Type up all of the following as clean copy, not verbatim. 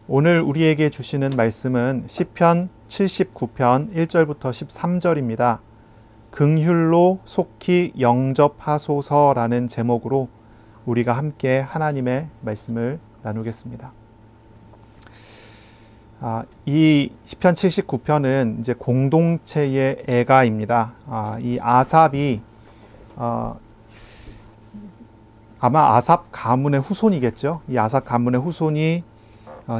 오늘 우리에게 주시는 말씀은 시편 79편 1절부터 13절입니다. 긍휼로 속히 영접하소서라는 제목으로 우리가 함께 하나님의 말씀을 나누겠습니다. 이 시편 79편은 이제 공동체의 애가입니다. 이 아삽이 아마 아삽 가문의 후손이겠죠. 이 아삽 가문의 후손이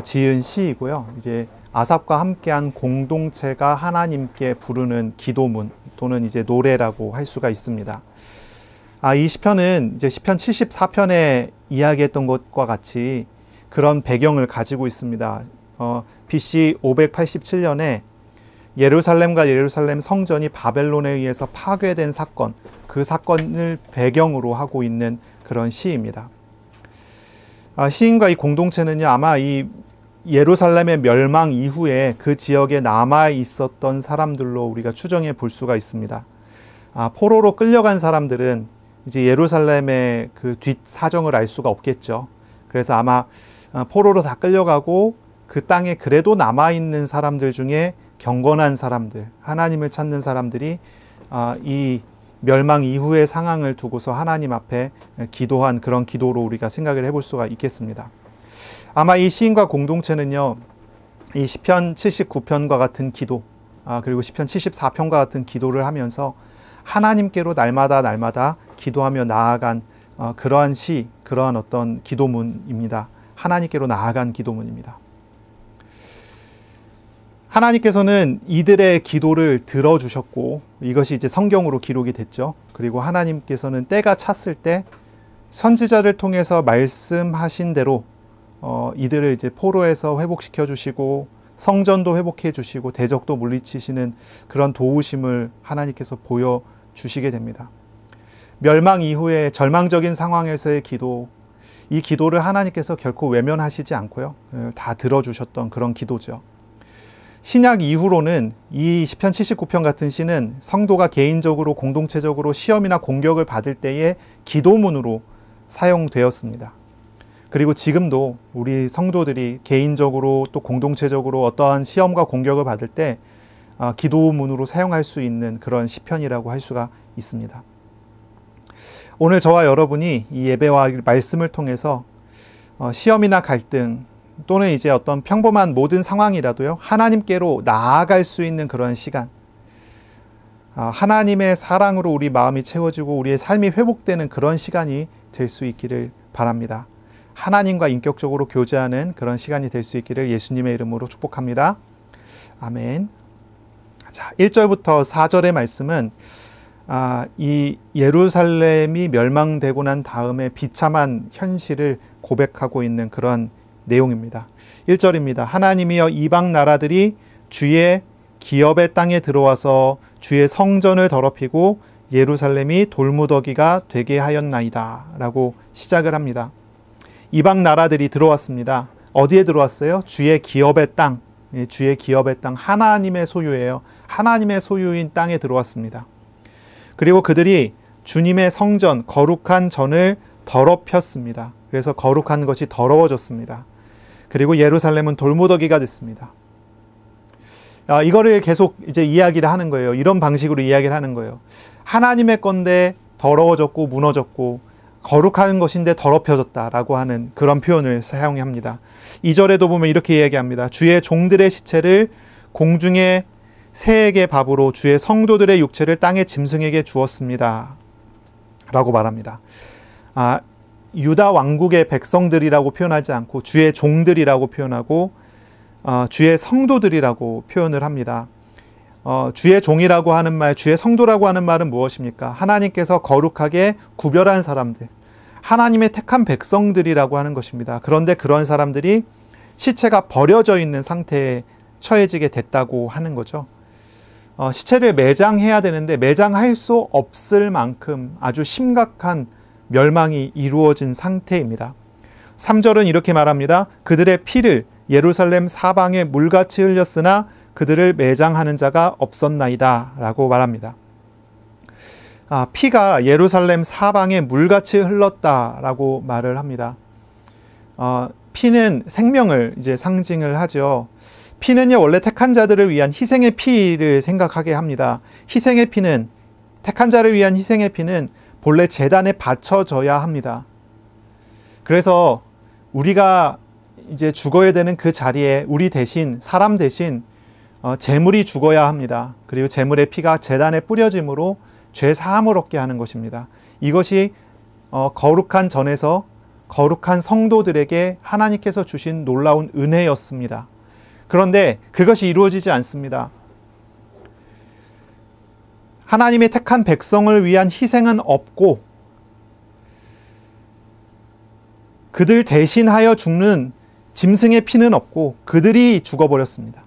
지은 시이고요. 이제 아삽과 함께한 공동체가 하나님께 부르는 기도문 또는 이제 노래라고 할 수가 있습니다. 이 시편은 이제 시편 74편에 이야기했던 것과 같이 그런 배경을 가지고 있습니다. BC 587년에 예루살렘과 예루살렘 성전이 바벨론에 의해서 파괴된 사건, 그 사건을 배경으로 하고 있는 그런 시입니다. 시인과 이 공동체는요, 아마 이 예루살렘의 멸망 이후에 그 지역에 남아 있었던 사람들로 우리가 추정해 볼 수가 있습니다. 포로로 끌려간 사람들은 이제 예루살렘의 그 뒷 사정을 알 수가 없겠죠. 그래서 아마 포로로 다 끌려가고 그 땅에 그래도 남아있는 사람들 중에 경건한 사람들, 하나님을 찾는 사람들이 이 멸망 이후의 상황을 두고서 하나님 앞에 기도한 그런 기도로 우리가 생각을 해볼 수가 있겠습니다. 아마 이 시인과 공동체는요, 이 시편 79편과 같은 기도, 그리고 시편 74편과 같은 기도를 하면서 하나님께로 날마다 기도하며 나아간 그러한 시, 그러한 어떤 기도문입니다. 하나님께로 나아간 기도문입니다. 하나님께서는 이들의 기도를 들어주셨고, 이것이 이제 성경으로 기록이 됐죠. 그리고 하나님께서는 때가 찼을 때 선지자를 통해서 말씀하신 대로 이들을 이제 포로에서 회복시켜 주시고, 성전도 회복해 주시고, 대적도 물리치시는 그런 도우심을 하나님께서 보여주시게 됩니다. 멸망 이후에 절망적인 상황에서의 기도, 이 기도를 하나님께서 결코 외면하시지 않고요, 다 들어주셨던 그런 기도죠. 신약 이후로는 이 시편 79편 같은 시는 성도가 개인적으로 공동체적으로 시험이나 공격을 받을 때의 기도문으로 사용되었습니다. 그리고 지금도 우리 성도들이 개인적으로 또 공동체적으로 어떠한 시험과 공격을 받을 때 기도문으로 사용할 수 있는 그런 시편이라고 할 수가 있습니다. 오늘 저와 여러분이 이 예배와 말씀을 통해서 시험이나 갈등 또는 이제 어떤 평범한 모든 상황이라도요, 하나님께로 나아갈 수 있는 그런 시간, 하나님의 사랑으로 우리 마음이 채워지고 우리의 삶이 회복되는 그런 시간이 될 수 있기를 바랍니다. 하나님과 인격적으로 교제하는 그런 시간이 될 수 있기를 예수님의 이름으로 축복합니다. 아멘. 자, 1절부터 4절의 말씀은 이 예루살렘이 멸망되고 난 다음에 비참한 현실을 고백하고 있는 그런 내용입니다. 1절입니다. 하나님이여 이방 나라들이 주의 기업의 땅에 들어와서 주의 성전을 더럽히고 예루살렘이 돌무더기가 되게 하였나이다 라고 시작을 합니다. 이방 나라들이 들어왔습니다. 어디에 들어왔어요? 주의 기업의 땅, 주의 기업의 땅, 하나님의 소유예요. 하나님의 소유인 땅에 들어왔습니다. 그리고 그들이 주님의 성전, 거룩한 전을 더럽혔습니다. 그래서 거룩한 것이 더러워졌습니다. 그리고 예루살렘은 돌무더기가 됐습니다. 이거를 계속 이제 이야기를 하는 거예요. 이런 방식으로 이야기를 하는 거예요. 하나님의 건데 더러워졌고 무너졌고 거룩한 것인데 더럽혀졌다라고 하는 그런 표현을 사용합니다. 2절에도 보면 이렇게 이야기합니다. 주의 종들의 시체를 공중의 새에게 밥으로 주의 성도들의 육체를 땅의 짐승에게 주었습니다 라고 말합니다. 유다 왕국의 백성들이라고 표현하지 않고 주의 종들이라고 표현하고 주의 성도들이라고 표현을 합니다. 주의 종이라고 하는 말, 주의 성도라고 하는 말은 무엇입니까? 하나님께서 거룩하게 구별한 사람들, 하나님의 택한 백성들이라고 하는 것입니다. 그런데 그런 사람들이 시체가 버려져 있는 상태에 처해지게 됐다고 하는 거죠. 시체를 매장해야 되는데 매장할 수 없을 만큼 아주 심각한 멸망이 이루어진 상태입니다. 3절은 이렇게 말합니다. 그들의 피를 예루살렘 사방에 물같이 흘렸으나 그들을 매장하는 자가 없었나이다 라고 말합니다. 피가 예루살렘 사방에 물같이 흘렀다라고 말을 합니다. 피는 생명을 이제 상징을 하죠. 피는요, 원래 택한 자들을 위한 희생의 피를 생각하게 합니다. 희생의 피는, 택한 자를 위한 희생의 피는 본래 제단에 바쳐져야 합니다. 그래서 우리가 이제 죽어야 되는 그 자리에 우리 대신, 사람 대신 제물이 죽어야 합니다. 그리고 제물의 피가 제단에 뿌려짐으로 죄 사함을 얻게 하는 것입니다. 이것이 거룩한 전에서 거룩한 성도들에게 하나님께서 주신 놀라운 은혜였습니다. 그런데 그것이 이루어지지 않습니다. 하나님의 택한 백성을 위한 희생은 없고 그들 대신하여 죽는 짐승의 피는 없고 그들이 죽어버렸습니다.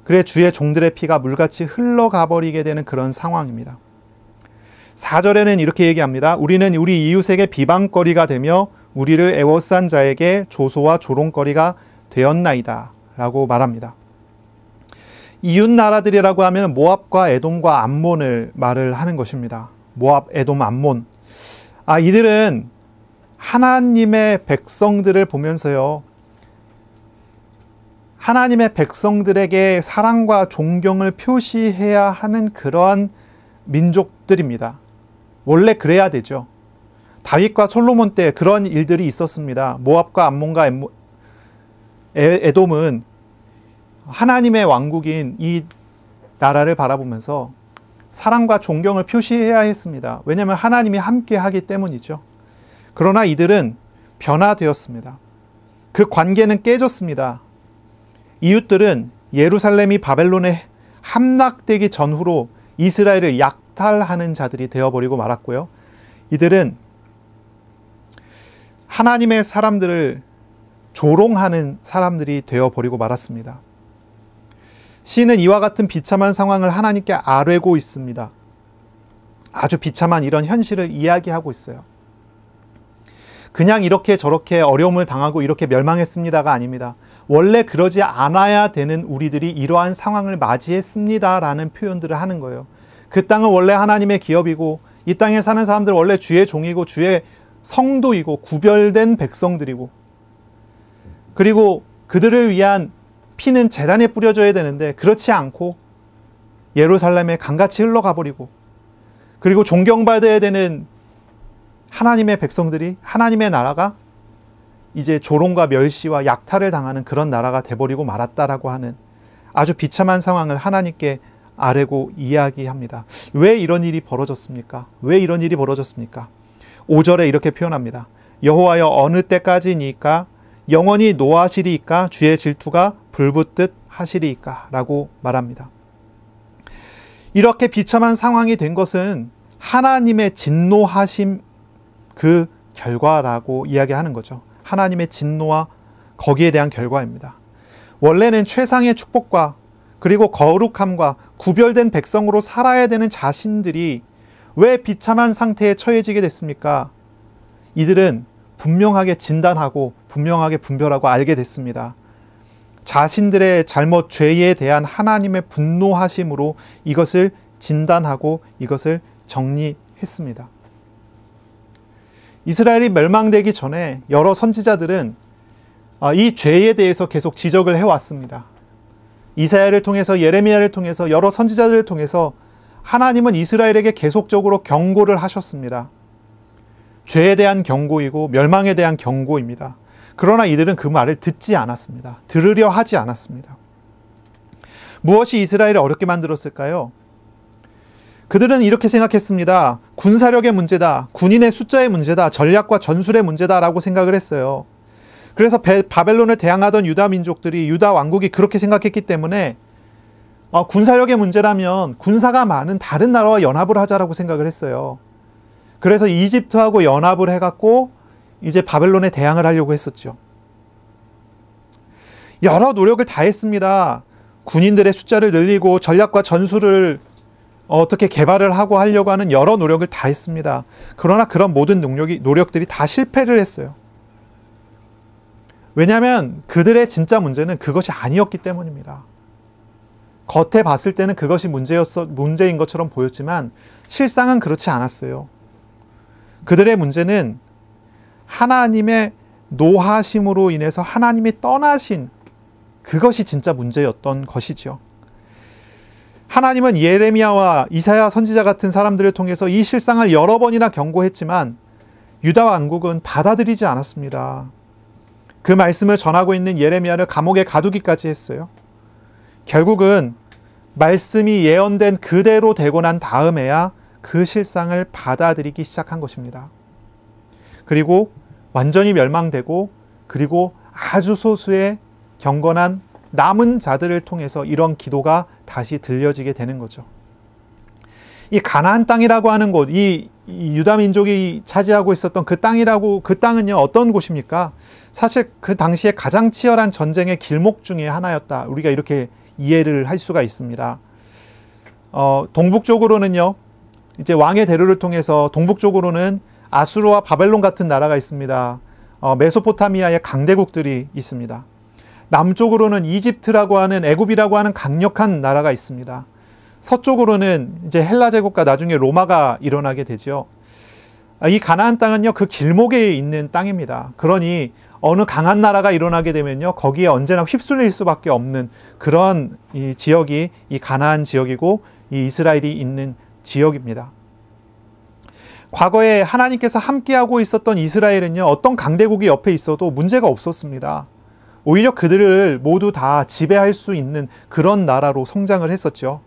그래 주의 종들의 피가 물같이 흘러가 버리게 되는 그런 상황입니다. 4절에는 이렇게 얘기합니다. 우리는 우리 이웃에게 비방거리가 되며 우리를 애워싼 자에게 조소와 조롱거리가 되었나이다 라고 말합니다. 이웃 나라들이라고 하면 모압과 에돔과 암몬을 말을 하는 것입니다. 모압, 에돔, 암몬. 이들은 하나님의 백성들을 보면서요, 하나님의 백성들에게 사랑과 존경을 표시해야 하는 그러한 민족들입니다. 원래 그래야 되죠. 다윗과 솔로몬 때 그런 일들이 있었습니다. 모압과 암몬과 에돔은 하나님의 왕국인 이 나라를 바라보면서 사랑과 존경을 표시해야 했습니다. 왜냐하면 하나님이 함께 하기 때문이죠. 그러나 이들은 변화되었습니다. 그 관계는 깨졌습니다. 이웃들은 예루살렘이 바벨론에 함락되기 전후로 이스라엘을 약탈하는 자들이 되어버리고 말았고요. 이들은 하나님의 사람들을 조롱하는 사람들이 되어버리고 말았습니다. 시인은 이와 같은 비참한 상황을 하나님께 아뢰고 있습니다. 아주 비참한 이런 현실을 이야기하고 있어요. 그냥 이렇게 저렇게 어려움을 당하고 이렇게 멸망했습니다가 아닙니다. 원래 그러지 않아야 되는 우리들이 이러한 상황을 맞이했습니다라는 표현들을 하는 거예요. 그 땅은 원래 하나님의 기업이고 이 땅에 사는 사람들은 원래 주의 종이고 주의 성도이고 구별된 백성들이고, 그리고 그들을 위한 피는 제단에 뿌려져야 되는데 그렇지 않고 예루살렘에 강같이 흘러가 버리고, 그리고 존경받아야 되는 하나님의 백성들이, 하나님의 나라가 이제 조롱과 멸시와 약탈을 당하는 그런 나라가 돼버리고 말았다라고 하는 아주 비참한 상황을 하나님께 아뢰고 이야기합니다. 왜 이런 일이 벌어졌습니까? 왜 이런 일이 벌어졌습니까? 5절에 이렇게 표현합니다. 여호와여 어느 때까지니까 영원히 노하시리이까 주의 질투가 불붙듯 하시리이까 라고 말합니다. 이렇게 비참한 상황이 된 것은 하나님의 진노하심 그 결과라고 이야기하는 거죠. 하나님의 진노와 거기에 대한 결과입니다. 원래는 최상의 축복과 그리고 거룩함과 구별된 백성으로 살아야 되는 자신들이 왜 비참한 상태에 처해지게 됐습니까? 이들은 분명하게 진단하고 분명하게 분별하고 알게 됐습니다. 자신들의 잘못, 죄에 대한 하나님의 분노하심으로 이것을 진단하고 이것을 정리했습니다. 이스라엘이 멸망되기 전에 여러 선지자들은 이 죄에 대해서 계속 지적을 해왔습니다. 이사야를 통해서, 예레미야를 통해서, 여러 선지자들을 통해서 하나님은 이스라엘에게 계속적으로 경고를 하셨습니다. 죄에 대한 경고이고 멸망에 대한 경고입니다. 그러나 이들은 그 말을 듣지 않았습니다. 들으려 하지 않았습니다. 무엇이 이스라엘을 어렵게 만들었을까요? 그들은 이렇게 생각했습니다. 군사력의 문제다, 군인의 숫자의 문제다, 전략과 전술의 문제다라고 생각을 했어요. 그래서 바벨론을 대항하던 유다 민족들이, 유다 왕국이 그렇게 생각했기 때문에 군사력의 문제라면 군사가 많은 다른 나라와 연합을 하자라고 생각을 했어요. 그래서 이집트하고 연합을 해갖고 이제 바벨론에 대항을 하려고 했었죠. 여러 노력을 다했습니다. 군인들의 숫자를 늘리고 전략과 전술을 어떻게 개발을 하고 하려고 하는 여러 노력을 다했습니다. 그러나 그런 모든 노력들이 다 실패를 했어요. 왜냐하면 그들의 진짜 문제는 그것이 아니었기 때문입니다. 겉에 봤을 때는 그것이 문제인 것처럼 보였지만 실상은 그렇지 않았어요. 그들의 문제는 하나님의 노하심으로 인해서 하나님이 떠나신 그것이 진짜 문제였던 것이죠. 하나님은 예레미야와 이사야 선지자 같은 사람들을 통해서 이 실상을 여러 번이나 경고했지만 유다 왕국은 받아들이지 않았습니다. 그 말씀을 전하고 있는 예레미야를 감옥에 가두기까지 했어요. 결국은 말씀이 예언된 그대로 되고 난 다음에야 그 실상을 받아들이기 시작한 것입니다. 그리고 완전히 멸망되고, 그리고 아주 소수의 경건한 남은 자들을 통해서 이런 기도가 다시 들려지게 되는 거죠. 이 가나안 땅이라고 하는 곳, 이 유다 민족이 차지하고 있었던 그 땅은요, 어떤 곳입니까? 사실 그 당시에 가장 치열한 전쟁의 길목 중에 하나였다. 우리가 이렇게 이해를 할 수가 있습니다. 동북쪽으로는요, 이제 왕의 대로를 통해서 동북쪽으로는 아수르와 바벨론 같은 나라가 있습니다. 메소포타미아의 강대국들이 있습니다. 남쪽으로는 이집트라고 하는, 애굽이라고 하는 강력한 나라가 있습니다. 서쪽으로는 이제 헬라 제국과 나중에 로마가 일어나게 되죠. 이 가나안 땅은요, 그 길목에 있는 땅입니다. 그러니 어느 강한 나라가 일어나게 되면요, 거기에 언제나 휩쓸릴 수밖에 없는 그런 이 지역이 이 가나안 지역이고, 이 이스라엘이 있는 지역입니다. 과거에 하나님께서 함께하고 있었던 이스라엘은요, 어떤 강대국이 옆에 있어도 문제가 없었습니다. 오히려 그들을 모두 다 지배할 수 있는 그런 나라로 성장을 했었죠.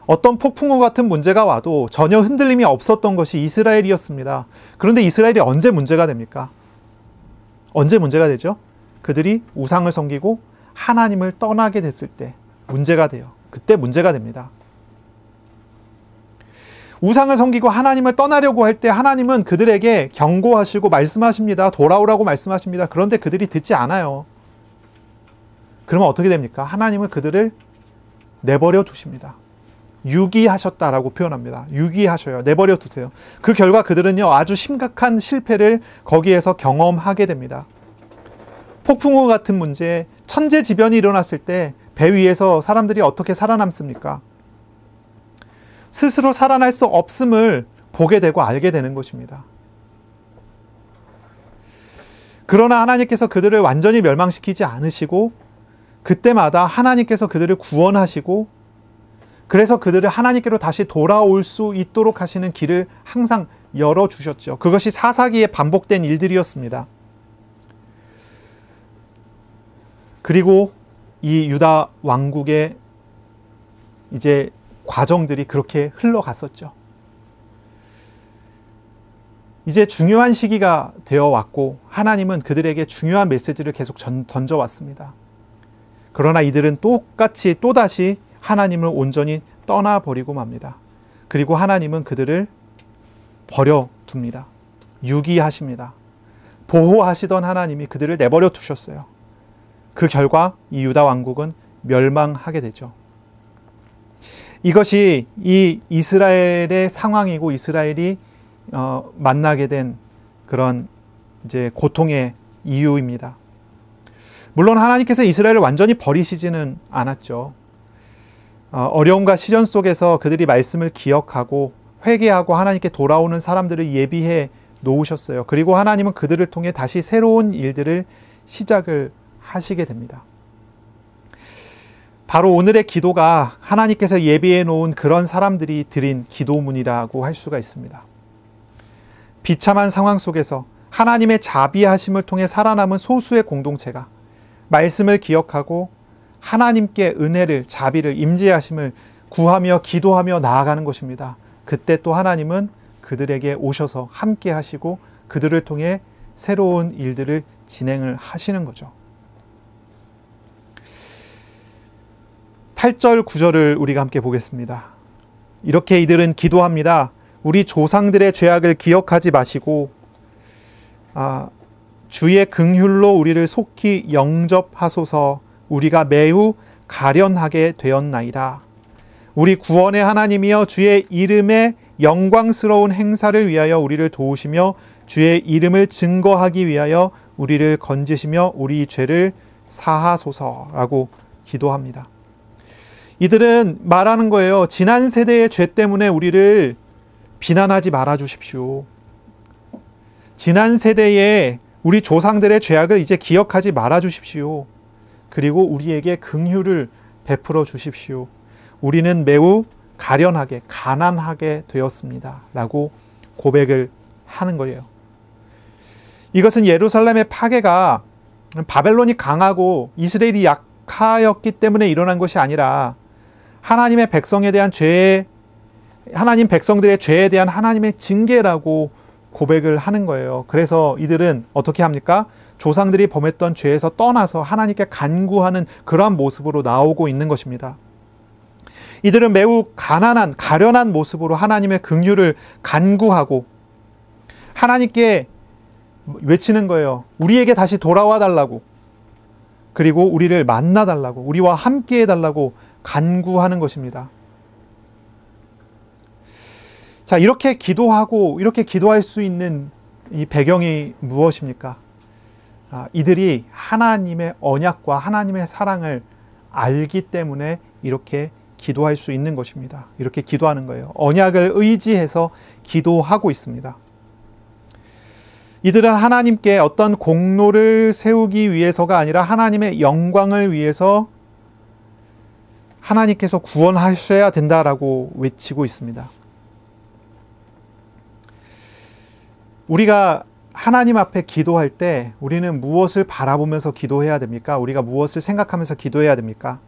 어떤 폭풍우 같은 문제가 와도 전혀 흔들림이 없었던 것이 이스라엘이었습니다. 그런데 이스라엘이 언제 문제가 됩니까? 언제 문제가 되죠? 그들이 우상을 섬기고 하나님을 떠나게 됐을 때 문제가 돼요. 그때 문제가 됩니다. 우상을 섬기고 하나님을 떠나려고 할 때 하나님은 그들에게 경고하시고 말씀하십니다. 돌아오라고 말씀하십니다. 그런데 그들이 듣지 않아요. 그러면 어떻게 됩니까? 하나님은 그들을 내버려 두십니다. 유기하셨다라고 표현합니다. 유기하셔요. 내버려 두세요. 그 결과 그들은요, 아주 심각한 실패를 거기에서 경험하게 됩니다. 폭풍우 같은 문제, 천재지변이 일어났을 때 배 위에서 사람들이 어떻게 살아남습니까? 스스로 살아날 수 없음을 보게 되고 알게 되는 것입니다. 그러나 하나님께서 그들을 완전히 멸망시키지 않으시고, 그때마다 하나님께서 그들을 구원하시고, 그래서 그들을 하나님께로 다시 돌아올 수 있도록 하시는 길을 항상 열어주셨죠. 그것이 사사기에 반복된 일들이었습니다. 그리고 이 유다 왕국의 이제 과정들이 그렇게 흘러갔었죠. 이제 중요한 시기가 되어 왔고, 하나님은 그들에게 중요한 메시지를 계속 던져왔습니다. 그러나 이들은 똑같이 또다시 하나님을 온전히 떠나버리고 맙니다. 그리고 하나님은 그들을 버려둡니다. 유기하십니다. 보호하시던 하나님이 그들을 내버려 두셨어요. 그 결과 이 유다 왕국은 멸망하게 되죠. 이것이 이 이스라엘의 상황이고, 이스라엘이 만나게 된 그런 이제 고통의 이유입니다. 물론 하나님께서 이스라엘을 완전히 버리시지는 않았죠. 어려움과 시련 속에서 그들이 말씀을 기억하고 회개하고 하나님께 돌아오는 사람들을 예비해 놓으셨어요. 그리고 하나님은 그들을 통해 다시 새로운 일들을 시작을 하시게 됩니다. 바로 오늘의 기도가 하나님께서 예비해 놓은 그런 사람들이 드린 기도문이라고 할 수가 있습니다. 비참한 상황 속에서 하나님의 자비하심을 통해 살아남은 소수의 공동체가 말씀을 기억하고 하나님께 은혜를, 자비를, 임재하심을 구하며 기도하며 나아가는 것입니다. 그때 또 하나님은 그들에게 오셔서 함께 하시고 그들을 통해 새로운 일들을 진행을 하시는 거죠. 8절, 9절을 우리가 함께 보겠습니다. 이렇게 이들은 기도합니다. 우리 조상들의 죄악을 기억하지 마시고 주의 긍휼로 우리를 속히 영접하소서. 우리가 매우 가련하게 되었나이다. 우리 구원의 하나님이여, 주의 이름의 영광스러운 행사를 위하여 우리를 도우시며 주의 이름을 증거하기 위하여 우리를 건지시며 우리 죄를 사하소서라고 기도합니다. 이들은 말하는 거예요. 지난 세대의 죄 때문에 우리를 비난하지 말아 주십시오. 지난 세대에 우리 조상들의 죄악을 이제 기억하지 말아 주십시오. 그리고 우리에게 긍휼을 베풀어 주십시오. 우리는 매우 가련하게 가난하게 되었습니다. 라고 고백을 하는 거예요. 이것은 예루살렘의 파괴가 바벨론이 강하고 이스라엘이 약하였기 때문에 일어난 것이 아니라 하나님의 백성에 대한 하나님 백성들의 죄에 대한 하나님의 징계라고 고백을 하는 거예요. 그래서 이들은 어떻게 합니까? 조상들이 범했던 죄에서 떠나서 하나님께 간구하는 그러한 모습으로 나오고 있는 것입니다. 이들은 매우 가난한, 가련한 모습으로 하나님의 긍휼을 간구하고 하나님께 외치는 거예요. 우리에게 다시 돌아와 달라고, 그리고 우리를 만나 달라고, 우리와 함께 해달라고 간구하는 것입니다. 자, 이렇게 기도하고 이렇게 기도할 수 있는 이 배경이 무엇입니까? 이들이 하나님의 언약과 하나님의 사랑을 알기 때문에 이렇게 기도할 수 있는 것입니다. 이렇게 기도하는 거예요. 언약을 의지해서 기도하고 있습니다. 이들은 하나님께 어떤 공로를 세우기 위해서가 아니라 하나님의 영광을 위해서 하나님께서 구원하셔야 된다라고 외치고 있습니다. 우리가 하나님 앞에 기도할 때 우리는 무엇을 바라보면서 기도해야 됩니까? 우리가 무엇을 생각하면서 기도해야 됩니까?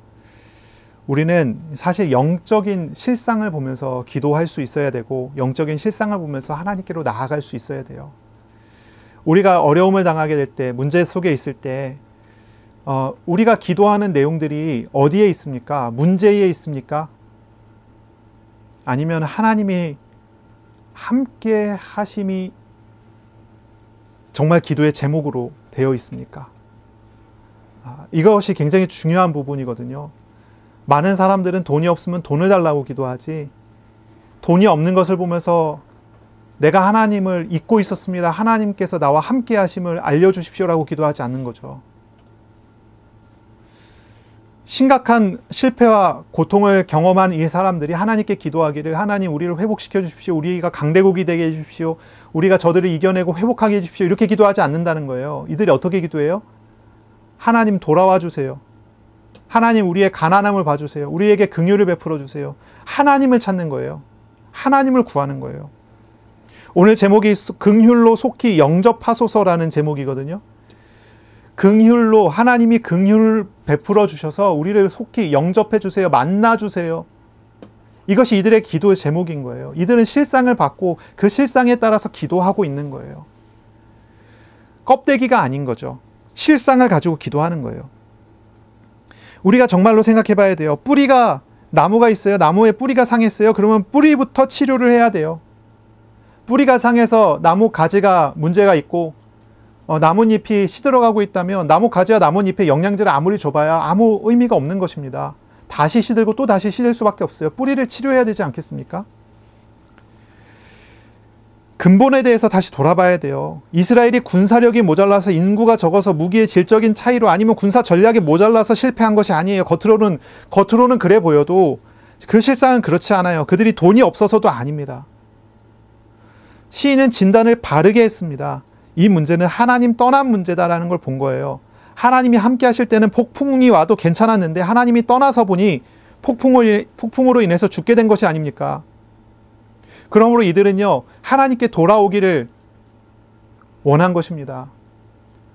우리는 사실 영적인 실상을 보면서 기도할 수 있어야 되고 영적인 실상을 보면서 하나님께로 나아갈 수 있어야 돼요. 우리가 어려움을 당하게 될 때, 문제 속에 있을 때 우리가 기도하는 내용들이 어디에 있습니까? 문제에 있습니까? 아니면 하나님이 함께 하심이 정말 기도의 제목으로 되어 있습니까? 이것이 굉장히 중요한 부분이거든요. 많은 사람들은 돈이 없으면 돈을 달라고 기도하지, 돈이 없는 것을 보면서 내가 하나님을 잊고 있었습니다, 하나님께서 나와 함께 하심을 알려주십시오라고 기도하지 않는 거죠. 심각한 실패와 고통을 경험한 이 사람들이 하나님께 기도하기를, 하나님 우리를 회복시켜 주십시오, 우리가 강대국이 되게 해주십시오, 우리가 저들을 이겨내고 회복하게 해주십시오, 이렇게 기도하지 않는다는 거예요. 이들이 어떻게 기도해요? 하나님 돌아와 주세요, 하나님 우리의 가난함을 봐주세요, 우리에게 긍휼을 베풀어 주세요. 하나님을 찾는 거예요. 하나님을 구하는 거예요. 오늘 제목이 긍휼로 속히 영접하소서라는 제목이거든요. 긍휼로, 하나님이 긍휼을 베풀어 주셔서 우리를 속히 영접해 주세요, 만나 주세요. 이것이 이들의 기도의 제목인 거예요. 이들은 실상을 받고 그 실상에 따라서 기도하고 있는 거예요. 껍데기가 아닌 거죠. 실상을 가지고 기도하는 거예요. 우리가 정말로 생각해 봐야 돼요. 뿌리가, 나무가 있어요. 나무에 뿌리가 상했어요. 그러면 뿌리부터 치료를 해야 돼요. 뿌리가 상해서 나무 가지가 문제가 있고 나뭇잎이 시들어가고 있다면 나무 가지와 나뭇잎에 영양제를 아무리 줘봐야 아무 의미가 없는 것입니다. 다시 시들고 또 다시 시들 수밖에 없어요. 뿌리를 치료해야 되지 않겠습니까? 근본에 대해서 다시 돌아봐야 돼요. 이스라엘이 군사력이 모자라서, 인구가 적어서, 무기의 질적인 차이로, 아니면 군사 전략이 모자라서 실패한 것이 아니에요. 겉으로는 그래 보여도 그 실상은 그렇지 않아요. 그들이 돈이 없어서도 아닙니다. 시인은 진단을 바르게 했습니다. 이 문제는 하나님 떠난 문제다라는 걸 본 거예요. 하나님이 함께 하실 때는 폭풍이 와도 괜찮았는데 하나님이 떠나서 보니 폭풍으로 인해서 죽게 된 것이 아닙니까? 그러므로 이들은요, 하나님께 돌아오기를 원한 것입니다.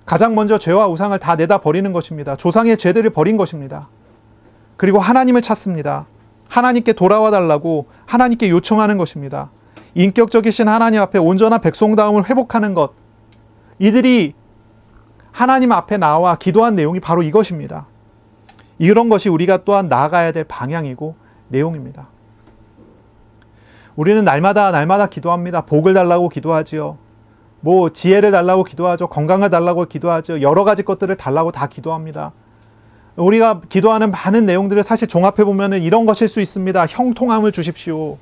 가장 먼저 죄와 우상을 다 내다 버리는 것입니다. 조상의 죄들을 버린 것입니다. 그리고 하나님을 찾습니다. 하나님께 돌아와 달라고 하나님께 요청하는 것입니다. 인격적이신 하나님 앞에 온전한 백성다움을 회복하는 것, 이들이 하나님 앞에 나와 기도한 내용이 바로 이것입니다. 이런 것이 우리가 또한 나아가야 될 방향이고 내용입니다. 우리는 날마다 기도합니다. 복을 달라고 기도하지요. 지혜를 달라고 기도하죠. 건강을 달라고 기도하죠. 여러 가지 것들을 달라고 다 기도합니다. 우리가 기도하는 많은 내용들을 사실 종합해 보면 이런 것일 수 있습니다. 형통함을 주십시오.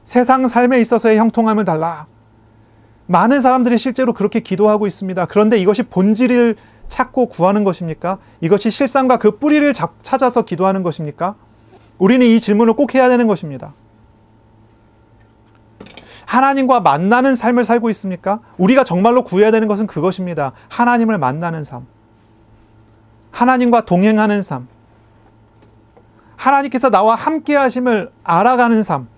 세상 삶에 있어서의 형통함을 달라. 많은 사람들이 실제로 그렇게 기도하고 있습니다. 그런데 이것이 본질을 찾고 구하는 것입니까? 이것이 실상과 그 뿌리를 찾아서 기도하는 것입니까? 우리는 이 질문을 꼭 해야 되는 것입니다. 하나님과 만나는 삶을 살고 있습니까? 우리가 정말로 구해야 되는 것은 그것입니다. 하나님을 만나는 삶. 하나님과 동행하는 삶. 하나님께서 나와 함께 하심을 알아가는 삶.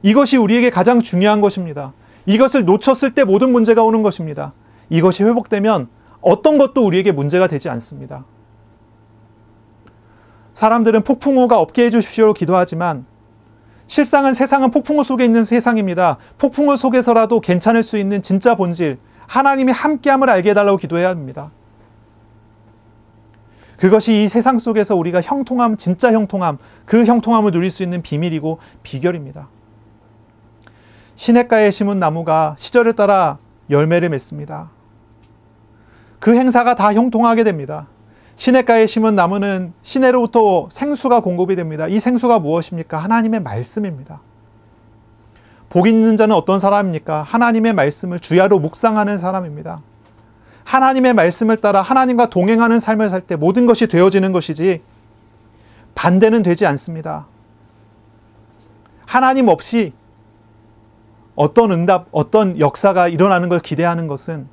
이것이 우리에게 가장 중요한 것입니다. 이것을 놓쳤을 때 모든 문제가 오는 것입니다. 이것이 회복되면 어떤 것도 우리에게 문제가 되지 않습니다. 사람들은 폭풍우가 없게 해주십시오 기도하지만 실상은 세상은 폭풍우 속에 있는 세상입니다. 폭풍우 속에서라도 괜찮을 수 있는 진짜 본질, 하나님이 함께함을 알게 해달라고 기도해야 합니다. 그것이 이 세상 속에서 우리가 형통함, 진짜 형통함, 그 형통함을 누릴 수 있는 비밀이고 비결입니다. 시냇가에 심은 나무가 시절에 따라 열매를 맺습니다. 그 행사가 다 형통하게 됩니다. 시냇가에 심은 나무는 시내로부터 생수가 공급이 됩니다. 이 생수가 무엇입니까? 하나님의 말씀입니다. 복 있는 자는 어떤 사람입니까? 하나님의 말씀을 주야로 묵상하는 사람입니다. 하나님의 말씀을 따라 하나님과 동행하는 삶을 살 때 모든 것이 되어지는 것이지 반대는 되지 않습니다. 하나님 없이 어떤 응답, 어떤 역사가 일어나는 걸 기대하는 것은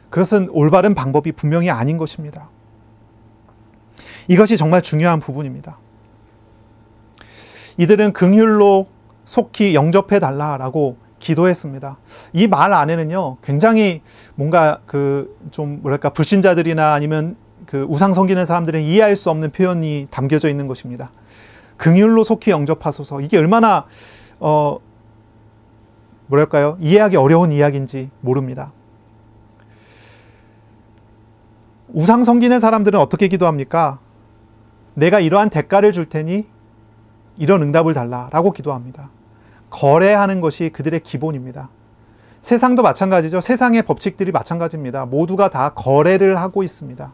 그것은 올바른 방법이 분명히 아닌 것입니다. 이것이 정말 중요한 부분입니다. 이들은 긍휼로 속히 영접해 달라라고 기도했습니다. 이 말 안에는요, 굉장히 뭔가 좀 뭐랄까 불신자들이나 아니면 우상 섬기는 사람들은 이해할 수 없는 표현이 담겨져 있는 것입니다. 긍휼로 속히 영접하소서. 이게 얼마나 뭐랄까요? 이해하기 어려운 이야기인지 모릅니다. 우상 섬기는 사람들은 어떻게 기도합니까? 내가 이러한 대가를 줄 테니 이런 응답을 달라라고 기도합니다. 거래하는 것이 그들의 기본입니다. 세상도 마찬가지죠. 세상의 법칙들이 마찬가지입니다. 모두가 다 거래를 하고 있습니다.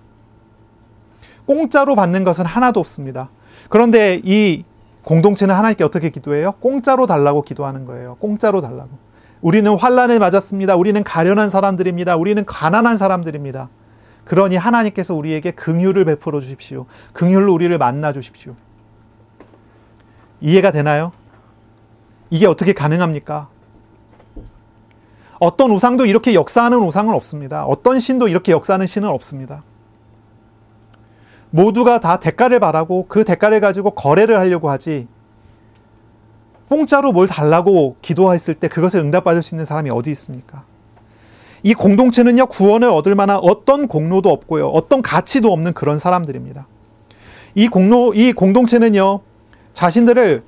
공짜로 받는 것은 하나도 없습니다. 그런데 이 공동체는 하나님께 어떻게 기도해요? 공짜로 달라고 기도하는 거예요. 공짜로 달라고. 우리는 환난을 맞았습니다. 우리는 가련한 사람들입니다. 우리는 가난한 사람들입니다. 그러니 하나님께서 우리에게 긍휼을 베풀어 주십시오. 긍휼로 우리를 만나 주십시오. 이해가 되나요? 이게 어떻게 가능합니까? 어떤 우상도 이렇게 역사하는 우상은 없습니다. 어떤 신도 이렇게 역사하는 신은 없습니다. 모두가 다 대가를 바라고 그 대가를 가지고 거래를 하려고 하지, 공짜로 뭘 달라고 기도했을 때 그것을 응답받을 수 있는 사람이 어디 있습니까? 이 공동체는요, 구원을 얻을 만한 어떤 공로도 없고요, 어떤 가치도 없는 그런 사람들입니다. 이 공동체는요, 자신들을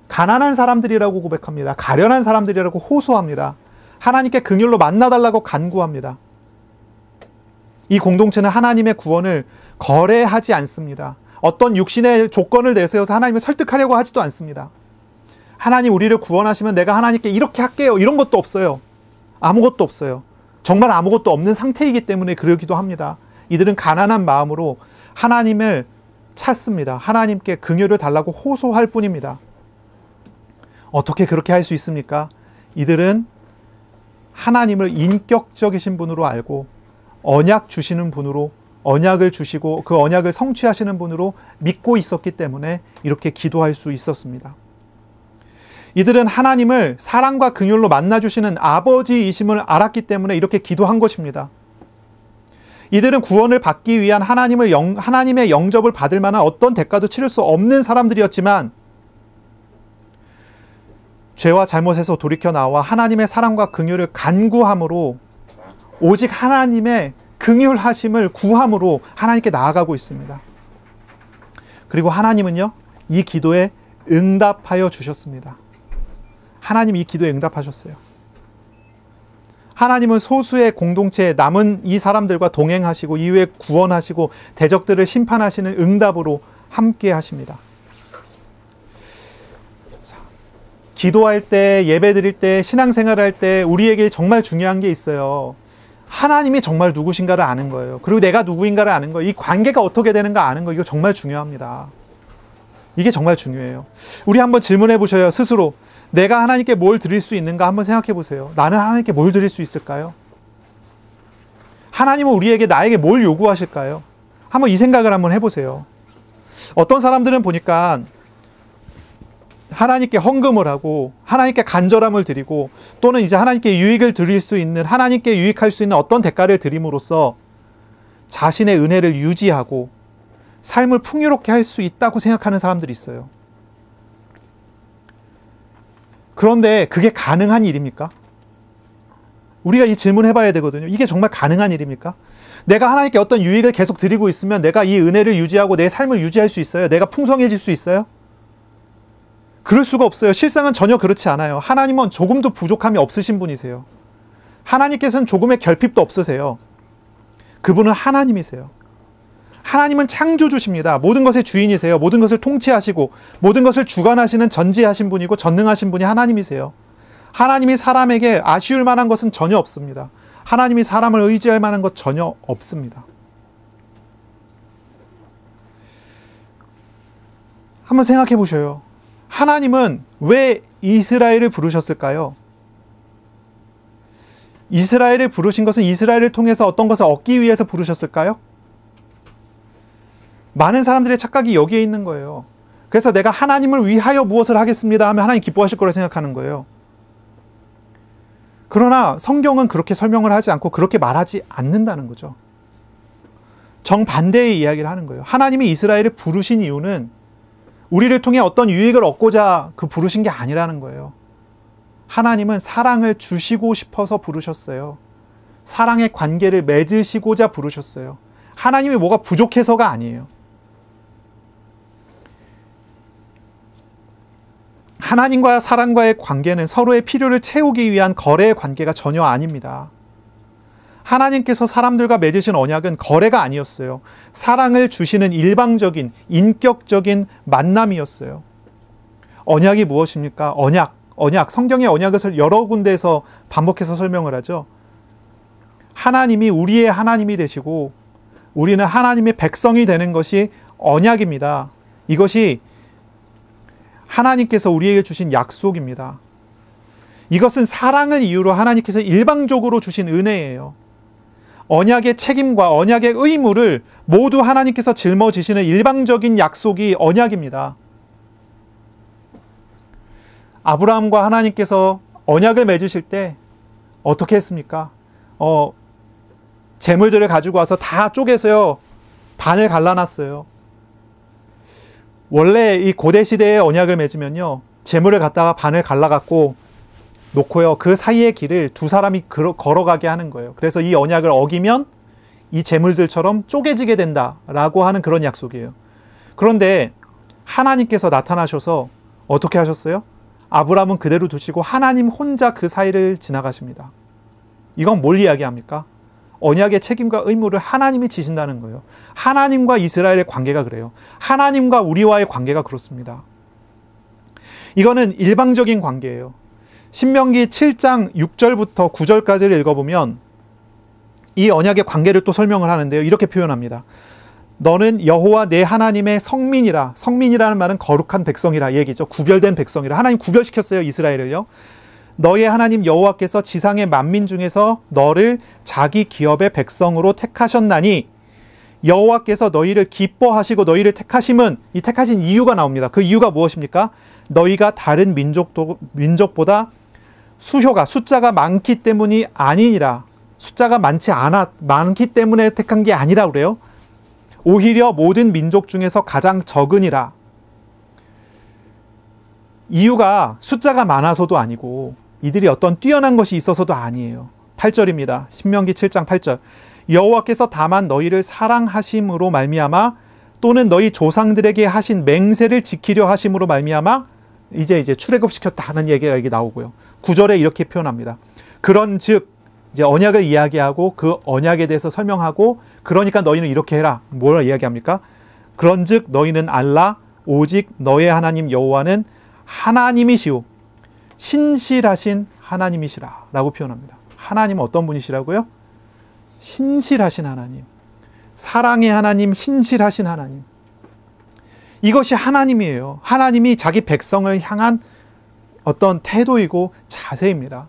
가난한 사람들이라고 고백합니다. 가련한 사람들이라고 호소합니다. 하나님께 긍휼로 만나달라고 간구합니다. 이 공동체는 하나님의 구원을 거래하지 않습니다. 어떤 육신의 조건을 내세워서 하나님을 설득하려고 하지도 않습니다. 하나님 우리를 구원하시면 내가 하나님께 이렇게 할게요. 이런 것도 없어요. 아무것도 없어요. 정말 아무것도 없는 상태이기 때문에 그러기도 합니다. 이들은 가난한 마음으로 하나님을 찾습니다. 하나님께 긍휼을 달라고 호소할 뿐입니다. 어떻게 그렇게 할 수 있습니까? 이들은 하나님을 인격적이신 분으로 알고 언약 주시는 분으로, 언약을 주시고 그 언약을 성취하시는 분으로 믿고 있었기 때문에 이렇게 기도할 수 있었습니다. 이들은 하나님을 사랑과 긍휼로 만나주시는 아버지이심을 알았기 때문에 이렇게 기도한 것입니다. 이들은 구원을 받기 위한 하나님의 영접을 받을 만한 어떤 대가도 치를 수 없는 사람들이었지만, 죄와 잘못에서 돌이켜 나와 하나님의 사랑과 긍휼을 간구함으로, 오직 하나님의 긍휼하심을 구함으로 하나님께 나아가고 있습니다. 그리고 하나님은요, 이 기도에 응답하여 주셨습니다. 하나님 이 기도에 응답하셨어요. 하나님은 소수의 공동체에 남은 이 사람들과 동행하시고 이후에 구원하시고 대적들을 심판하시는 응답으로 함께 하십니다. 기도할 때, 예배 드릴 때, 신앙생활을 할 때 우리에게 정말 중요한 게 있어요. 하나님이 정말 누구신가를 아는 거예요. 그리고 내가 누구인가를 아는 거예요. 이 관계가 어떻게 되는가 아는 거, 이거 정말 중요합니다. 이게 정말 중요해요. 우리 한번 질문해 보셔요. 스스로. 내가 하나님께 뭘 드릴 수 있는가 한번 생각해 보세요. 나는 하나님께 뭘 드릴 수 있을까요? 하나님은 나에게 뭘 요구하실까요? 한번 이 생각을 한번 해보세요. 어떤 사람들은 보니까 하나님께 헌금을 하고 하나님께 간절함을 드리고 또는 이제 하나님께 유익을 드릴 수 있는, 하나님께 유익할 수 있는 어떤 대가를 드림으로써 자신의 은혜를 유지하고 삶을 풍요롭게 할 수 있다고 생각하는 사람들이 있어요. 그런데 그게 가능한 일입니까? 우리가 이 질문 해봐야 되거든요. 이게 정말 가능한 일입니까? 내가 하나님께 어떤 유익을 계속 드리고 있으면 내가 이 은혜를 유지하고 내 삶을 유지할 수 있어요? 내가 풍성해질 수 있어요? 그럴 수가 없어요. 실상은 전혀 그렇지 않아요. 하나님은 조금도 부족함이 없으신 분이세요. 하나님께서는 조금의 결핍도 없으세요. 그분은 하나님이세요. 하나님은 창조주십니다. 모든 것의 주인이세요. 모든 것을 통치하시고 모든 것을 주관하시는 전지하신 분이고 전능하신 분이 하나님이세요. 하나님이 사람에게 아쉬울 만한 것은 전혀 없습니다. 하나님이 사람을 의지할 만한 것 전혀 없습니다. 한번 생각해 보셔요. 하나님은 왜 이스라엘을 부르셨을까요? 이스라엘을 부르신 것은 이스라엘을 통해서 어떤 것을 얻기 위해서 부르셨을까요? 많은 사람들의 착각이 여기에 있는 거예요. 그래서 내가 하나님을 위하여 무엇을 하겠습니다 하면 하나님 기뻐하실 거라 생각하는 거예요. 그러나 성경은 그렇게 설명을 하지 않고 그렇게 말하지 않는다는 거죠. 정반대의 이야기를 하는 거예요. 하나님이 이스라엘을 부르신 이유는 우리를 통해 어떤 유익을 얻고자 그 부르신 게 아니라는 거예요. 하나님은 사랑을 주시고 싶어서 부르셨어요. 사랑의 관계를 맺으시고자 부르셨어요. 하나님이 뭐가 부족해서가 아니에요. 하나님과 사람과의 관계는 서로의 필요를 채우기 위한 거래의 관계가 전혀 아닙니다. 하나님께서 사람들과 맺으신 언약은 거래가 아니었어요. 사랑을 주시는 일방적인, 인격적인 만남이었어요. 언약이 무엇입니까? 언약. 성경의 언약을 여러 군데에서 반복해서 설명을 하죠. 하나님이 우리의 하나님이 되시고 우리는 하나님의 백성이 되는 것이 언약입니다. 이것이 하나님께서 우리에게 주신 약속입니다. 이것은 사랑을 이유로 하나님께서 일방적으로 주신 은혜예요. 언약의 책임과 언약의 의무를 모두 하나님께서 짊어지시는 일방적인 약속이 언약입니다. 아브라함과 하나님께서 언약을 맺으실 때 어떻게 했습니까? 재물들을 가지고 와서 다 쪼개서요, 반을 갈라놨어요. 원래 이 고대 시대의 언약을 맺으면요, 재물을 갖다가 반을 갈라갖고 놓고요, 그 사이의 길을 두 사람이 걸어가게 하는 거예요. 그래서 이 언약을 어기면 이 재물들처럼 쪼개지게 된다라고 하는 그런 약속이에요. 그런데 하나님께서 나타나셔서 어떻게 하셨어요? 아브라함은 그대로 두시고 하나님 혼자 그 사이를 지나가십니다. 이건 뭘 이야기합니까? 언약의 책임과 의무를 하나님이 지신다는 거예요. 하나님과 이스라엘의 관계가 그래요. 하나님과 우리와의 관계가 그렇습니다. 이거는 일방적인 관계예요. 신명기 7장 6절부터 9절까지를 읽어보면 이 언약의 관계를 또 설명을 하는데요. 이렇게 표현합니다. 너는 여호와 내 하나님의 성민이라. 성민이라는 말은 거룩한 백성이라 얘기죠. 구별된 백성이라. 하나님 구별시켰어요, 이스라엘을요. 너의 하나님 여호와께서 지상의 만민 중에서 너를 자기 기업의 백성으로 택하셨나니 여호와께서 너희를 기뻐하시고 너희를 택하심은, 이 택하신 이유가 나옵니다. 그 이유가 무엇입니까? 너희가 다른 민족보다 숫자가 많기 때문이 아니니라. 숫자가 많기 때문에 택한 게 아니라 그래요. 오히려 모든 민족 중에서 가장 적으니라. 이유가 숫자가 많아서도 아니고 이들이 어떤 뛰어난 것이 있어서도 아니에요. 8절입니다. 신명기 7장 8절. 여호와께서 다만 너희를 사랑하심으로 말미암아 또는 너희 조상들에게 하신 맹세를 지키려 하심으로 말미암아 이제 출애굽시켰다 하는 얘기가 여기 나오고요. 9절에 이렇게 표현합니다. 그런즉 이제 언약을 이야기하고 그 언약에 대해서 설명하고, 그러니까 너희는 이렇게 해라. 뭘 이야기합니까? 그런즉 너희는 알라 오직 너의 하나님 여호와는 하나님이시오 신실하신 하나님이시라 라고 표현합니다. 하나님은 어떤 분이시라고요? 신실하신 하나님, 사랑의 하나님, 신실하신 하나님. 이것이 하나님이에요. 하나님이 자기 백성을 향한 어떤 태도이고 자세입니다.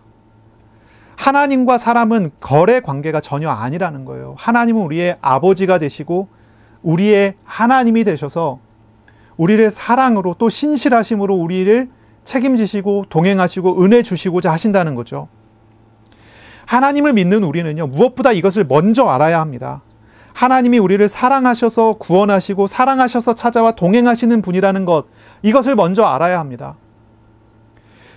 하나님과 사람은 거래 관계가 전혀 아니라는 거예요. 하나님은 우리의 아버지가 되시고 우리의 하나님이 되셔서 우리를 사랑으로 또 신실하심으로 우리를 책임지시고 동행하시고 은혜 주시고자 하신다는 거죠. 하나님을 믿는 우리는요, 무엇보다 이것을 먼저 알아야 합니다. 하나님이 우리를 사랑하셔서 구원하시고 사랑하셔서 찾아와 동행하시는 분이라는 것, 이것을 먼저 알아야 합니다.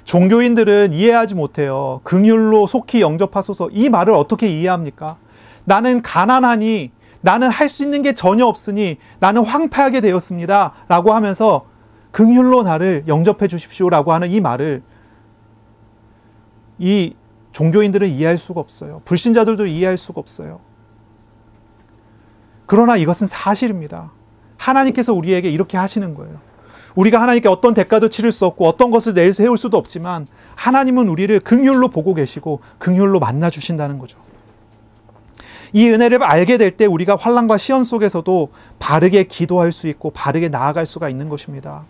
종교인들은 이해하지 못해요. 긍휼로 속히 영접하소서, 이 말을 어떻게 이해합니까? 나는 가난하니, 나는 할 수 있는 게 전혀 없으니 나는 황폐하게 되었습니다 라고 하면서 긍휼로 나를 영접해 주십시오 라고 하는 이 말을 이 종교인들은 이해할 수가 없어요. 불신자들도 이해할 수가 없어요. 그러나 이것은 사실입니다. 하나님께서 우리에게 이렇게 하시는 거예요. 우리가 하나님께 어떤 대가도 치를 수 없고 어떤 것을 내세울 수도 없지만 하나님은 우리를 긍휼로 보고 계시고 긍휼로 만나 주신다는 거죠. 이 은혜를 알게 될 때 우리가 환난과 시험 속에서도 바르게 기도할 수 있고 바르게 나아갈 수가 있는 것입니다.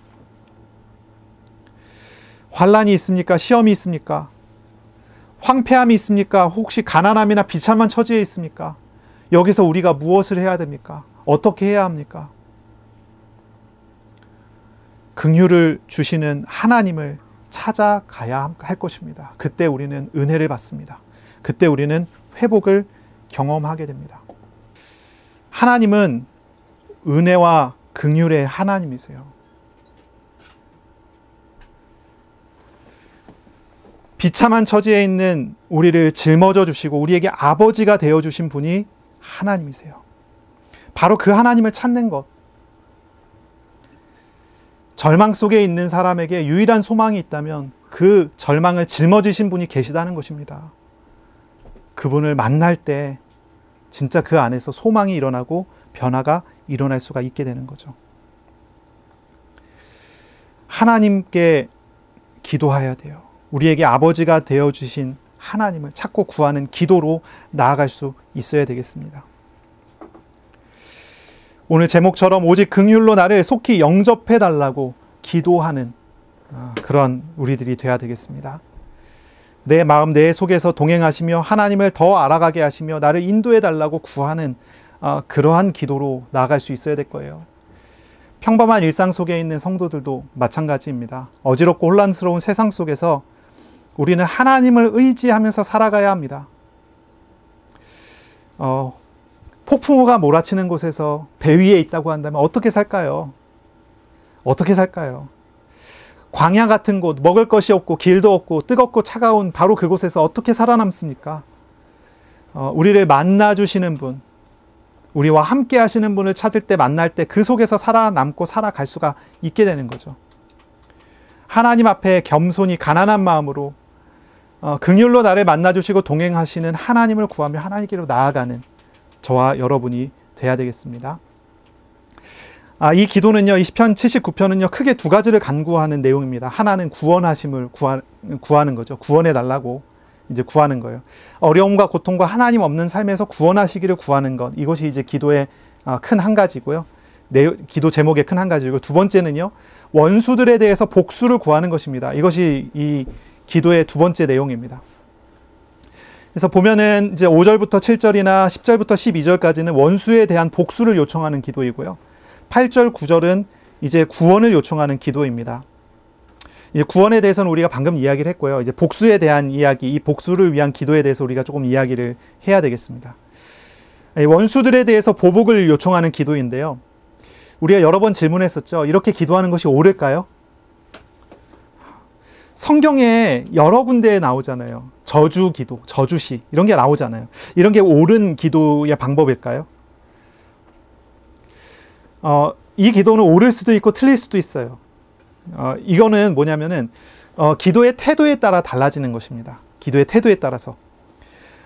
환난이 있습니까? 시험이 있습니까? 황폐함이 있습니까? 혹시 가난함이나 비참한 처지에 있습니까? 여기서 우리가 무엇을 해야 됩니까? 어떻게 해야 합니까? 긍휼을 주시는 하나님을 찾아가야 할 것입니다. 그때 우리는 은혜를 받습니다. 그때 우리는 회복을 경험하게 됩니다. 하나님은 은혜와 긍휼의 하나님이세요. 비참한 처지에 있는 우리를 짊어져 주시고 우리에게 아버지가 되어 주신 분이 하나님이세요. 바로 그 하나님을 찾는 것. 절망 속에 있는 사람에게 유일한 소망이 있다면 그 절망을 짊어지신 분이 계시다는 것입니다. 그분을 만날 때 진짜 그 안에서 소망이 일어나고 변화가 일어날 수가 있게 되는 거죠. 하나님께 기도해야 돼요. 우리에게 아버지가 되어주신 하나님을 찾고 구하는 기도로 나아갈 수 있어야 되겠습니다. 오늘 제목처럼 오직 긍휼로 나를 속히 영접해달라고 기도하는 그런 우리들이 되어야 되겠습니다. 내 마음 내 속에서 동행하시며 하나님을 더 알아가게 하시며 나를 인도해달라고 구하는 그러한 기도로 나아갈 수 있어야 될 거예요. 평범한 일상 속에 있는 성도들도 마찬가지입니다. 어지럽고 혼란스러운 세상 속에서 우리는 하나님을 의지하면서 살아가야 합니다. 폭풍우가 몰아치는 곳에서 배 위에 있다고 한다면 어떻게 살까요? 어떻게 살까요? 광야 같은 곳, 먹을 것이 없고 길도 없고 뜨겁고 차가운 바로 그곳에서 어떻게 살아남습니까? 우리를 만나주시는 분, 우리와 함께 하시는 분을 찾을 때 만날 때 그 속에서 살아남고 살아갈 수가 있게 되는 거죠. 하나님 앞에 겸손히 가난한 마음으로 긍휼로 나를 만나주시고 동행하시는 하나님을 구하며 하나님께로 나아가는 저와 여러분이 돼야 되겠습니다. 이 기도는요, 이 시편 79편은요, 크게 두 가지를 간구하는 내용입니다. 하나는 구원하심을 구하는 거죠. 구원해달라고 이제 구하는 거예요. 어려움과 고통과 하나님 없는 삶에서 구원하시기를 구하는 것. 이것이 이제 기도의 큰 한 가지고요. 기도 제목의 큰 한 가지고, 두 번째는요, 원수들에 대해서 복수를 구하는 것입니다. 이것이 이 기도의 두 번째 내용입니다. 그래서 보면은 이제 5절부터 7절이나 10절부터 12절까지는 원수에 대한 복수를 요청하는 기도이고요. 8절, 9절은 이제 구원을 요청하는 기도입니다. 이제 구원에 대해서는 우리가 방금 이야기를 했고요. 이제 복수에 대한 이야기, 이 복수를 위한 기도에 대해서 우리가 조금 이야기를 해야 되겠습니다. 원수들에 대해서 보복을 요청하는 기도인데요. 우리가 여러 번 질문했었죠. 이렇게 기도하는 것이 옳을까요? 성경에 여러 군데에 나오잖아요. 저주 기도, 저주시 이런 게 나오잖아요. 이런 게 옳은 기도의 방법일까요? 이 기도는 옳을 수도 있고 틀릴 수도 있어요. 이거는 뭐냐면은 기도의 태도에 따라 달라지는 것입니다. 기도의 태도에 따라서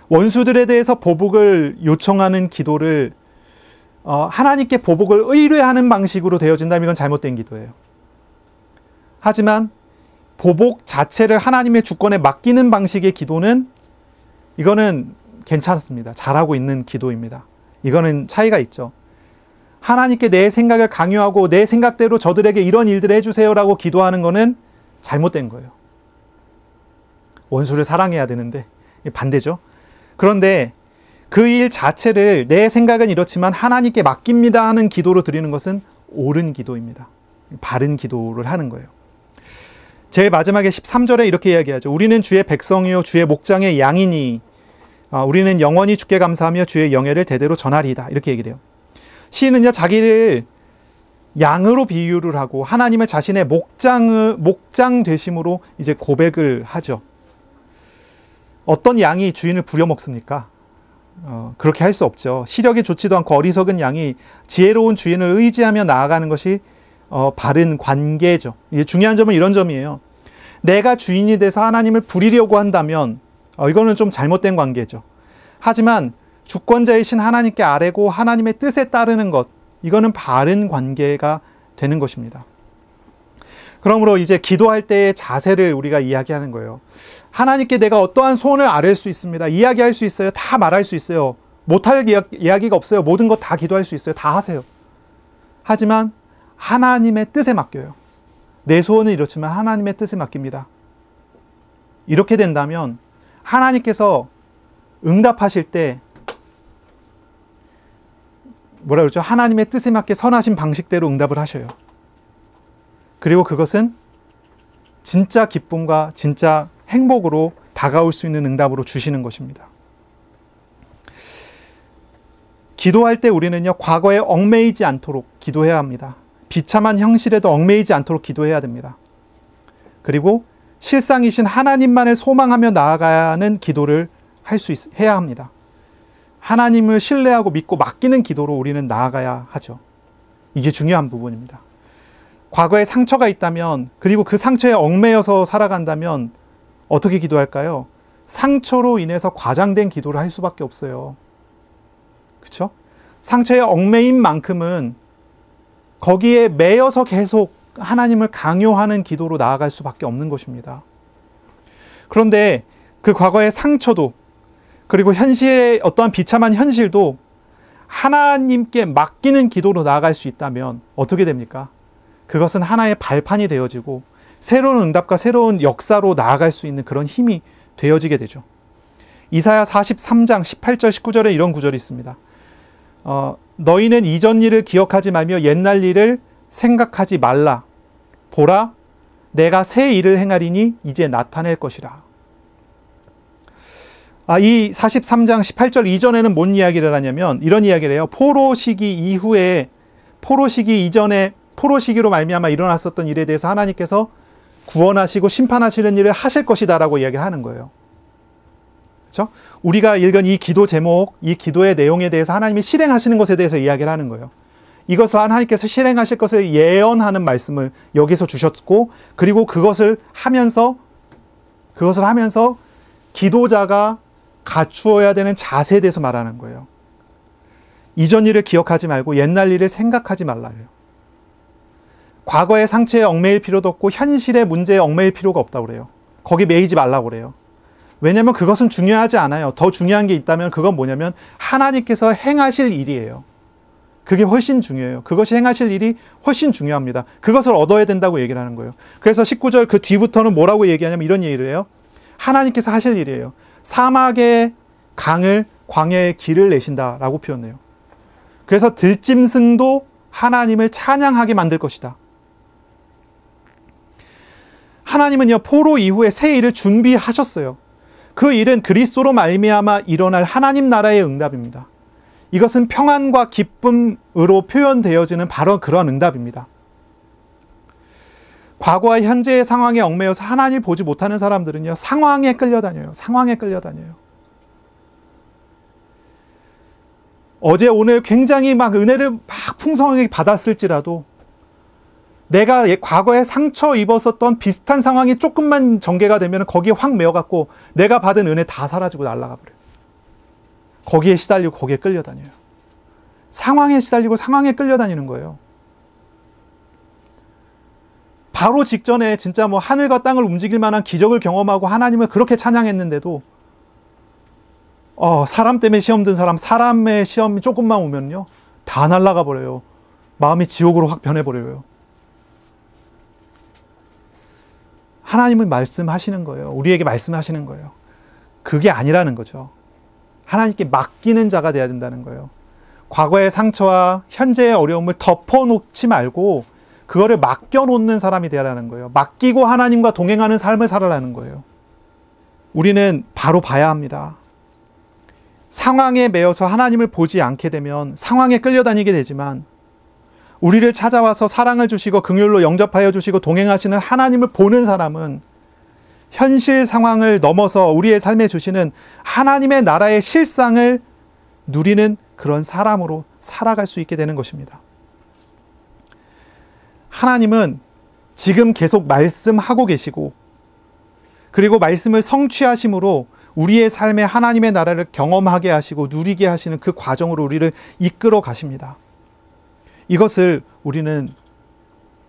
원수들에 대해서 보복을 요청하는 기도를 하나님께 보복을 의뢰하는 방식으로 되어진다면 이건 잘못된 기도예요. 하지만 보복 자체를 하나님의 주권에 맡기는 방식의 기도는 이거는 괜찮습니다. 잘하고 있는 기도입니다. 이거는 차이가 있죠. 하나님께 내 생각을 강요하고 내 생각대로 저들에게 이런 일들을 해주세요라고 기도하는 거는 잘못된 거예요. 원수를 사랑해야 되는데 반대죠. 그런데 그 일 자체를 내 생각은 이렇지만 하나님께 맡깁니다 하는 기도로 드리는 것은 옳은 기도입니다. 바른 기도를 하는 거예요. 제일 마지막에 13절에 이렇게 이야기하죠. 우리는 주의 백성이요 주의 목장의 양이니 우리는 영원히 주께 감사하며 주의 영예를 대대로 전하리이다. 이렇게 얘기를 해요. 시인은요 자기를 양으로 비유를 하고 하나님을 자신의 목장 되심으로 이제 고백을 하죠. 어떤 양이 주인을 부려먹습니까? 그렇게 할 수 없죠. 시력이 좋지도 않고 어리석은 양이 지혜로운 주인을 의지하며 나아가는 것이 바른 관계죠. 이게 중요한 점은 이런 점이에요. 내가 주인이 돼서 하나님을 부리려고 한다면 이거는 좀 잘못된 관계죠. 하지만 주권자이신 하나님께 아뢰고 하나님의 뜻에 따르는 것, 이거는 바른 관계가 되는 것입니다. 그러므로 이제 기도할 때의 자세를 우리가 이야기하는 거예요. 하나님께 내가 어떠한 소원을 아뢰 수 있습니다. 이야기할 수 있어요. 다 말할 수 있어요. 못할 이야기가 없어요. 모든 것 다 기도할 수 있어요. 다 하세요. 하지만 하나님의 뜻에 맡겨요. 내 소원은 이렇지만 하나님의 뜻에 맡깁니다. 이렇게 된다면 하나님께서 응답하실 때 뭐라 그러죠? 하나님의 뜻에 맞게 선하신 방식대로 응답을 하셔요. 그리고 그것은 진짜 기쁨과 진짜 행복으로 다가올 수 있는 응답으로 주시는 것입니다. 기도할 때 우리는요, 과거에 얽매이지 않도록 기도해야 합니다. 비참한 현실에도 얽매이지 않도록 기도해야 됩니다. 그리고 실상이신 하나님만을 소망하며 나아가는 기도를 해야 합니다. 하나님을 신뢰하고 믿고 맡기는 기도로 우리는 나아가야 하죠. 이게 중요한 부분입니다. 과거에 상처가 있다면, 그리고 그 상처에 얽매여서 살아간다면 어떻게 기도할까요? 상처로 인해서 과장된 기도를 할 수밖에 없어요. 그렇죠? 상처에 얽매인 만큼은 거기에 매여서 계속 하나님을 강요하는 기도로 나아갈 수밖에 없는 것입니다. 그런데 그 과거의 상처도, 그리고 현실의 어떠한 비참한 현실도 하나님께 맡기는 기도로 나아갈 수 있다면 어떻게 됩니까? 그것은 하나의 발판이 되어지고 새로운 응답과 새로운 역사로 나아갈 수 있는 그런 힘이 되어지게 되죠. 이사야 43장 18절 19절에 이런 구절이 있습니다. 너희는 이전 일을 기억하지 말며 옛날 일을 생각하지 말라. 보라, 내가 새 일을 행하리니 이제 나타낼 것이라. 이 43장 18절 이전에는 뭔 이야기를 하냐면 이런 이야기를 해요. 포로 시기 이후에, 포로 시기 이전에, 포로 시기로 말미암아 일어났었던 일에 대해서 하나님께서 구원하시고 심판하시는 일을 하실 것이다라고 이야기를 하는 거예요. 그렇죠? 우리가 읽은 이 기도 제목, 이 기도의 내용에 대해서 하나님이 실행하시는 것에 대해서 이야기를 하는 거예요. 이것을 하나님께서 실행하실 것을 예언하는 말씀을 여기서 주셨고, 그리고 그것을 하면서 기도자가 갖추어야 되는 자세에 대해서 말하는 거예요. 이전 일을 기억하지 말고 옛날 일을 생각하지 말라요. 과거의 상처에 얽매일 필요도 없고 현실의 문제에 얽매일 필요가 없다고 그래요. 거기 매이지 말라고 그래요. 왜냐하면 그것은 중요하지 않아요. 더 중요한 게 있다면 그건 뭐냐면 하나님께서 행하실 일이에요. 그게 훨씬 중요해요. 그것이 행하실 일이 훨씬 중요합니다. 그것을 얻어야 된다고 얘기를 하는 거예요. 그래서 19절 그 뒤부터는 뭐라고 얘기하냐면 이런 얘기를 해요. 하나님께서 하실 일이에요. 사막의 강을 광야의 길을 내신다라고 표현해요. 그래서 들짐승도 하나님을 찬양하게 만들 것이다. 하나님은요, 포로 이후에 새 일을 준비하셨어요. 그 일은 그리스도로 말미암아 일어날 하나님 나라의 응답입니다. 이것은 평안과 기쁨으로 표현되어지는 바로 그런 응답입니다. 과거와 현재의 상황에 얽매여서 하나님을 보지 못하는 사람들은요, 상황에 끌려다녀요. 상황에 끌려다녀요. 어제 오늘 굉장히 막 은혜를 막 풍성하게 받았을지라도 내가 과거에 상처 입었었던 비슷한 상황이 조금만 전개가 되면 거기에 확 매여갖고 내가 받은 은혜 다 사라지고 날아가 버려요. 거기에 시달리고 거기에 끌려다녀요. 상황에 시달리고 상황에 끌려다니는 거예요. 바로 직전에 진짜 뭐 하늘과 땅을 움직일 만한 기적을 경험하고 하나님을 그렇게 찬양했는데도 사람 때문에 시험 든 사람, 사람의 시험이 조금만 오면요 다 날아가 버려요. 마음이 지옥으로 확 변해버려요. 하나님은 말씀하시는 거예요. 우리에게 말씀하시는 거예요. 그게 아니라는 거죠. 하나님께 맡기는 자가 돼야 된다는 거예요. 과거의 상처와 현재의 어려움을 덮어놓지 말고 그거를 맡겨놓는 사람이 되라는 거예요. 맡기고 하나님과 동행하는 삶을 살아라는 거예요. 우리는 바로 봐야 합니다. 상황에 매여서 하나님을 보지 않게 되면 상황에 끌려다니게 되지만, 우리를 찾아와서 사랑을 주시고 긍휼로 영접하여 주시고 동행하시는 하나님을 보는 사람은 현실 상황을 넘어서 우리의 삶에 주시는 하나님의 나라의 실상을 누리는 그런 사람으로 살아갈 수 있게 되는 것입니다. 하나님은 지금 계속 말씀하고 계시고, 그리고 말씀을 성취하심으로 우리의 삶에 하나님의 나라를 경험하게 하시고 누리게 하시는 그 과정으로 우리를 이끌어 가십니다. 이것을 우리는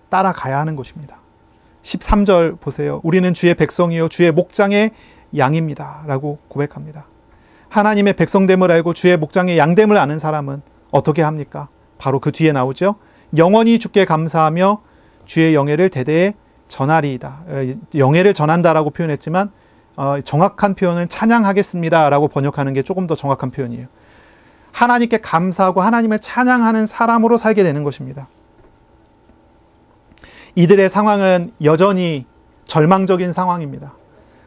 따라가야 하는 것입니다. 13절 보세요. 우리는 주의 백성이요 주의 목장의 양입니다 라고 고백합니다. 하나님의 백성됨을 알고 주의 목장의 양됨을 아는 사람은 어떻게 합니까? 바로 그 뒤에 나오죠. 영원히 주께 감사하며 주의 영예를 대대에 전하리이다. 영예를 전한다라고 표현했지만 정확한 표현은 찬양하겠습니다 라고 번역하는 게 조금 더 정확한 표현이에요. 하나님께 감사하고 하나님을 찬양하는 사람으로 살게 되는 것입니다. 이들의 상황은 여전히 절망적인 상황입니다.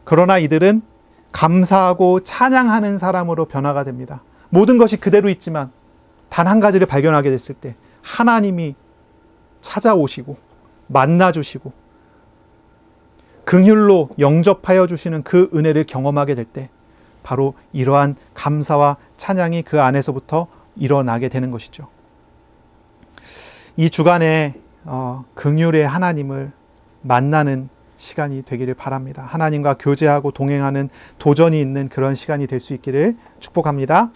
그러나 이들은 감사하고 찬양하는 사람으로 변화가 됩니다. 모든 것이 그대로 있지만 단 한 가지를 발견하게 됐을 때 하나님이 찾아오시고 만나주시고 긍휼로 영접하여 주시는 그 은혜를 경험하게 될 때 바로 이러한 감사와 찬양이 그 안에서부터 일어나게 되는 것이죠. 이 주간에 긍휼의 하나님을 만나는 시간이 되기를 바랍니다. 하나님과 교제하고 동행하는 도전이 있는 그런 시간이 될 수 있기를 축복합니다.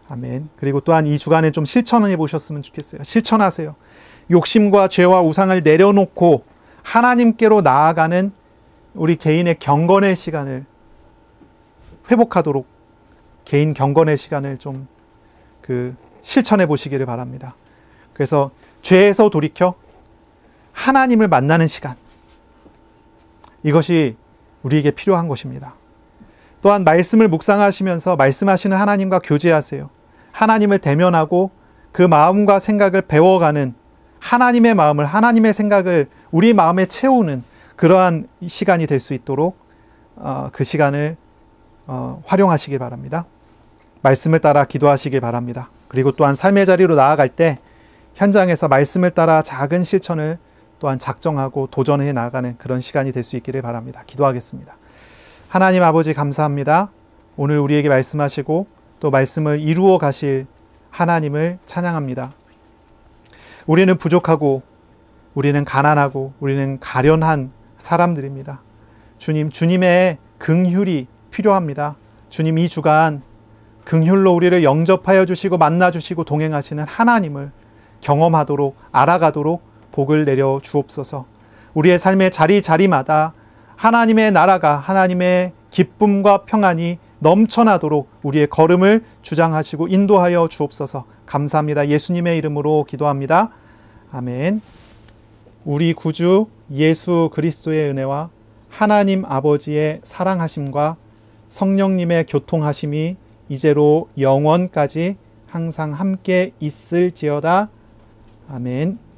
아멘. 그리고 또한 이 주간에 좀 실천해 보셨으면 좋겠어요. 실천하세요. 욕심과 죄와 우상을 내려놓고 하나님께로 나아가는 우리 개인의 경건의 시간을 회복하도록 개인 경건의 시간을 좀 실천해 보시기를 바랍니다. 그래서 죄에서 돌이켜 하나님을 만나는 시간, 이것이 우리에게 필요한 것입니다. 또한 말씀을 묵상하시면서 말씀하시는 하나님과 교제하세요. 하나님을 대면하고 그 마음과 생각을 배워가는 하나님의 마음을, 하나님의 생각을 우리 마음에 채우는 그러한 시간이 될 수 있도록 그 시간을 활용하시길 바랍니다. 말씀을 따라 기도하시길 바랍니다. 그리고 또한 삶의 자리로 나아갈 때 현장에서 말씀을 따라 작은 실천을 또한 작정하고 도전해 나가는 그런 시간이 될 수 있기를 바랍니다. 기도하겠습니다. 하나님 아버지 감사합니다. 오늘 우리에게 말씀하시고 또 말씀을 이루어 가실 하나님을 찬양합니다. 우리는 부족하고 우리는 가난하고 우리는 가련한 사람들입니다. 주님, 주님의 긍휼이 필요합니다. 주님, 이 주간 긍휼로 우리를 영접하여 주시고 만나 주시고 동행하시는 하나님을 경험하도록 알아가도록 복을 내려 주옵소서. 우리의 삶의 자리자리마다 하나님의 나라가, 하나님의 기쁨과 평안이 넘쳐나도록 우리의 걸음을 주장하시고 인도하여 주옵소서. 감사합니다. 예수님의 이름으로 기도합니다. 아멘. 우리 구주 예수 그리스도의 은혜와 하나님 아버지의 사랑하심과 성령님의 교통하심이 이제로 영원까지 항상 함께 있을지어다. 아멘.